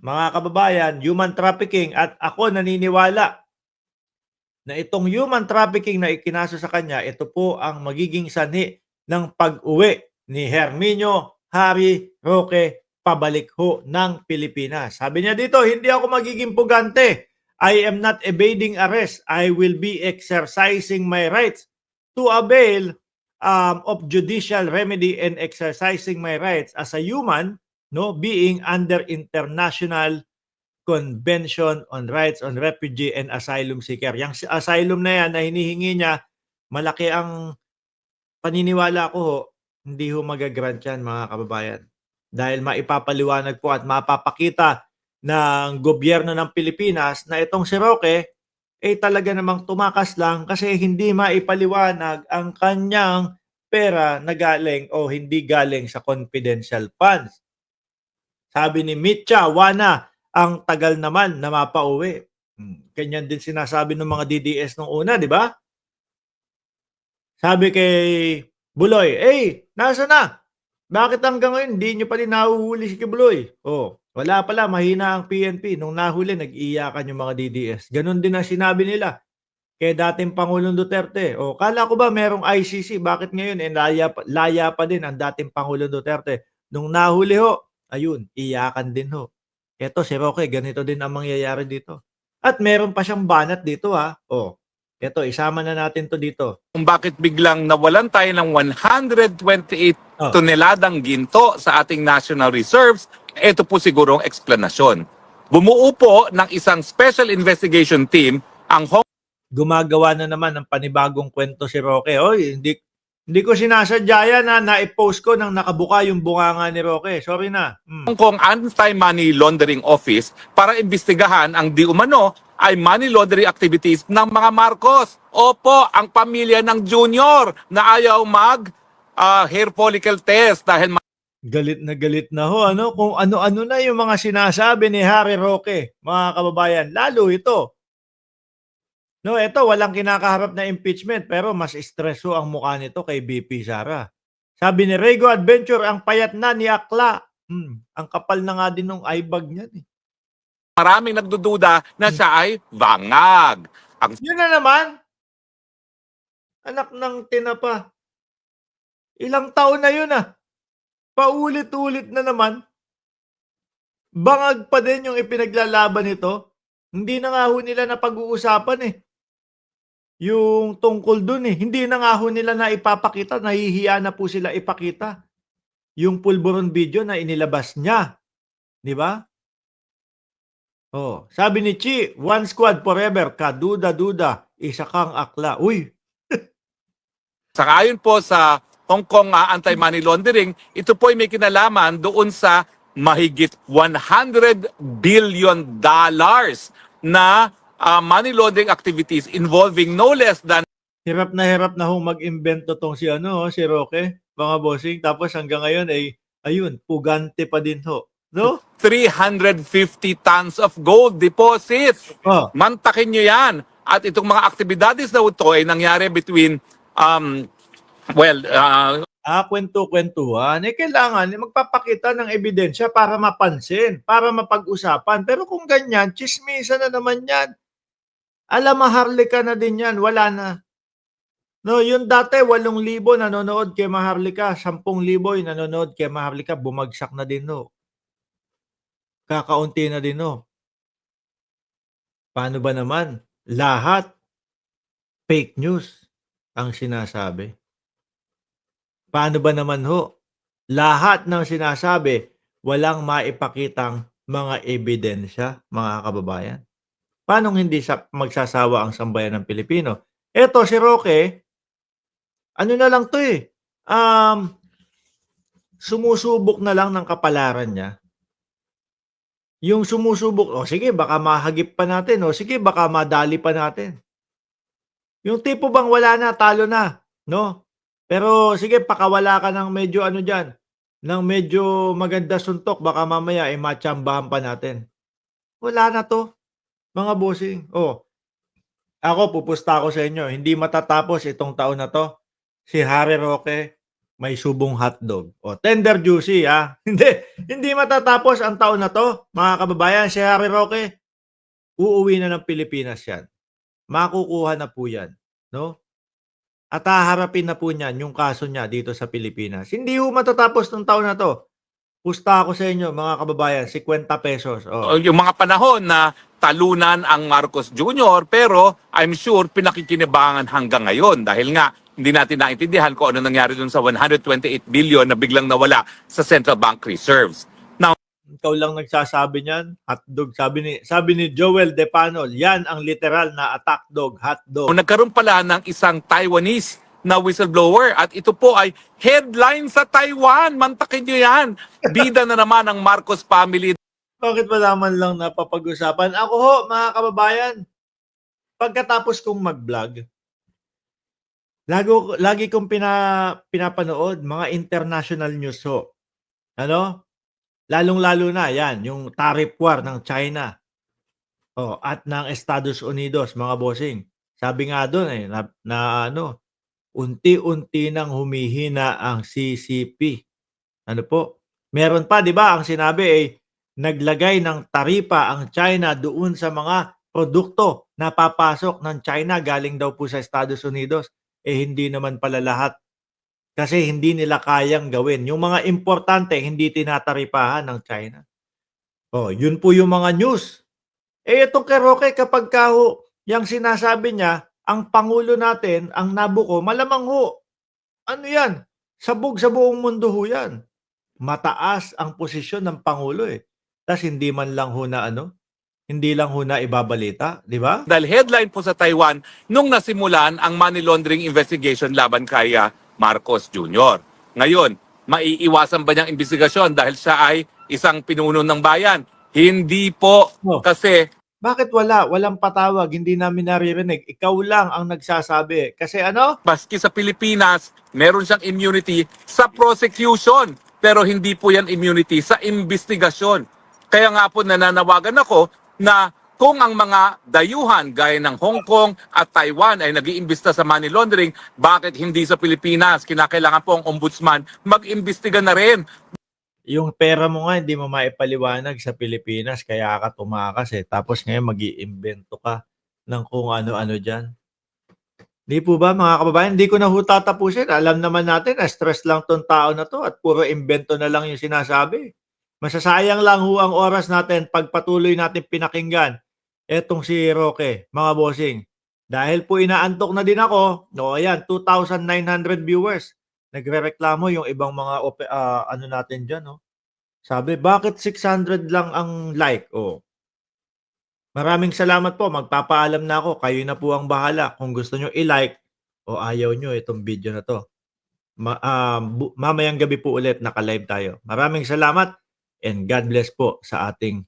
mga kababayan, human trafficking at ako naniniwala na itong human trafficking na ikinaso sa kanya, ito po ang magiging sanhi ng pag-uwi ni Herminio Harry Roque pabalik ho ng Pilipinas. Sabi niya dito, hindi ako magiging pugante. I am not evading arrest. I will be exercising my rights to avail of judicial remedy and exercising my rights as a human, no, being under international Convention on Rights on Refugee and Asylum Seeker. Yang asylum na yan na hinihingi niya, malaki ang paniniwala ko ho, hindi ho magagrant yan mga kababayan. Dahil maipapaliwanag po at mapapakita ng gobyerno ng Pilipinas na itong si Roque ay talaga namang tumakas lang kasi hindi maipaliwanag ang kanyang pera na galing o hindi galing sa confidential funds. Sabi ni Mitcha Wana, ang tagal naman na mapauwi. Ganyan din sinasabi ng mga DDS nung una, di ba? Sabi kay Buloy, nasa na? Bakit hanggang ngayon hindi nyo pa din nahuhuli si Kibuloy? Oh, wala pala, mahina ang PNP. Nung nahuli, nag-iyakan yung mga DDS. Ganon din ang sinabi nila kay dating Pangulong Duterte. O, kala ko ba merong ICC? Bakit ngayon laya pa din ang dating Pangulong Duterte? Nung nahuli ho, ayun, iyakan din ho. Eto si Roque, ganito din ang mangyayari dito. At meron pa siyang banat dito ha. O, eto, isama na natin to dito. Kung bakit biglang nawalan tayo ng 128 toneladang ginto sa ating national reserves, ito po siguro ang eksplanasyon. Bumuo po ng isang special investigation team ang Gumagawa na naman ng panibagong kwento si Roque. Oy, hindi ko sinasadya yan na na-post ko nang nakabuka yung bunganga ni Roque. Sorry na. Hong Kong Anti-Money Laundering Office para imbestigahan ang di umano ay money laundering activities ng mga Marcos. Opo, ang pamilya ng Junior na ayaw mag hair follicle test dahil Galit na ho, ano? Kung ano-ano na yung mga sinasabi ni Harry Roque, mga kababayan. Lalo ito. No, ito walang kinakaharap na impeachment pero mas stress ho ang mukha nito kay BP Sara. Sabi ni Rego Adventure, ang payat na ni Akla. Ang kapal na nga din ng eyebag niyan eh. maraming nagdududa na siya ay bangag. Yun na naman. Anak ng tinapa. Ilang taon na yun ah. Paulit-ulit na naman. Bangag pa din yung ipinaglalaban nito. Hindi na nga ho nila napag-uusapan eh. Yung tungkol dun eh. Hindi na nga ho nila na ipapakita. Nahihiya na po sila ipakita. Yung pulburon video na inilabas niya. Di ba? Oh, sabi ni Chi, one squad forever, kaduda-duda, isa kang akla. Uy, Saka ayon po sa Hong Kong Anti-Money Laundering, ito po ay may kinalaman doon sa mahigit 100 billion dollars na money laundering activities involving no less than hirap na ho mag-imbento tong si si Roque, mga bossing. Tapos hanggang ngayon ay, ayun, pugante pa din ho. No? 350 tons of gold deposit. Oh, Mantakin nyo yan. At itong mga aktibidades na ito ay nangyari between, kwento-kwentuhan. Kailangan magpapakita ng ebidensya para mapansin, para mapag-usapan. Pero kung ganyan, chismisa na naman yan. Maharlika na din yan. Wala na. No, yung dati 8,000 nanonood kay Maharlika, 10,000 nanonood kay Maharlika, bumagsak na din no. Kakaunti na din no. Paano ba naman? Lahat fake news ang sinasabi. Paano ba naman ho? Lahat ng sinasabi, walang maipakitang mga ebidensya, mga kababayan. Paano hindi magsasawa ang sambayan ng Pilipino? Eto si Roque, ano na lang to eh. Sumusubok na lang ng kapalaran niya. Yung sumusubok, sige baka mahagip pa natin, sige baka madali pa natin. Yung tipo bang wala na, talo na, no? Pero sige, pakawala ka ng medyo dyan, ng medyo maganda suntok, baka mamaya matsambahan pa natin. Wala na to, mga bossing. Ako pupusta ako sa inyo, hindi matatapos itong taon na to. Si Harry Roque, may subong hotdog. O, tender juicy, ha? Hindi matatapos ang taon na to, mga kababayan. Si Harry Roque, uuwi na ng Pilipinas yan. Makukuha na po yan, no? At haharapin na po niyan yung kaso niya dito sa Pilipinas. Hindi ho matatapos ng taon na to. Pusta ako sa inyo, mga kababayan, 50 pesos. Oh. Yung mga panahon na talunan ang Marcos Jr. pero I'm sure pinakikinabangan hanggang ngayon dahil nga hindi natin naintindihan kung ano nangyari dun sa 128 billion na biglang nawala sa central bank reserves. Now, Ikaw lang nagsasabi niyan, hotdog. Sabi ni Joel De Panol, yan ang literal na attack dog, hotdog. nagkaroon pala ng isang Taiwanese na whistleblower at ito po ay headline sa Taiwan. Mantakin nyo yan. Bida na naman ang Marcos family. Bakit wala man lang napapag-usapan? Ako ho, mga kababayan, pagkatapos kong mag-vlog, lagi kong pinapanood mga international news ho. Ano? Lalong-lalo na yan, yung tariff war ng China at ng Estados Unidos, mga bossing. Sabi nga doon unti-unti nang humihina ang CCP. Ano po? Meron pa, di ba, ang sinabi naglagay ng taripa ang China doon sa mga produkto na papasok ng China galing daw po sa Estados Unidos. Hindi naman pala lahat. Kasi hindi nila kayang gawin. Yung mga importante, hindi tinataripahan ng China. Yun po yung mga news. Itong kay Roque, kapag yung sinasabi niya, ang Pangulo natin, ang Nabucco, malamang ho, ano yan? Sabog sa buong mundo ho yan. Mataas ang posisyon ng Pangulo Tas hindi man lang ho na hindi lang ho na ibabalita, di ba? Dahil headline po sa Taiwan nung nasimulan ang money laundering investigation laban kay Marcos Jr. Ngayon, maiiwasan ba niyang investigasyon dahil siya ay isang pinuno ng bayan? Hindi po, No. kasi Bakit wala? Walang patawag, hindi namin naririnig. Ikaw lang ang nagsasabi. Kasi maski sa Pilipinas, meron siyang immunity sa prosecution. Pero hindi po yan immunity sa investigasyon. Kaya nga po nananawagan ako na kung ang mga dayuhan gaya ng Hong Kong at Taiwan ay nag-iimbesta sa money laundering, bakit hindi sa Pilipinas? Kinakailangan po ang ombudsman mag-imbestiga na rin. yung pera mo nga hindi mo maipaliwanag sa Pilipinas kaya ka tumakas Tapos ngayon mag-iimbento ka ng kung ano-ano dyan. Di po ba mga kababayan? Hindi ko na ho tatapusin. Alam naman natin na stress lang tong tao na to at puro imbento na lang yung sinasabi. Masasayang lang ho ang oras natin pag patuloy natin pinakinggan etong si Roque, mga bossing. Dahil po inaantok na din ako, ayan, 2,900 viewers. Nagrereklamo yung ibang mga ano natin dyan, Sabi, bakit 600 lang ang like? Maraming salamat po. Magpapaalam na ako. Kayo na po ang bahala kung gusto nyo i-like o ayaw nyo itong video na to. Mamayang gabi po ulit naka-live tayo. Maraming salamat and God bless po sa ating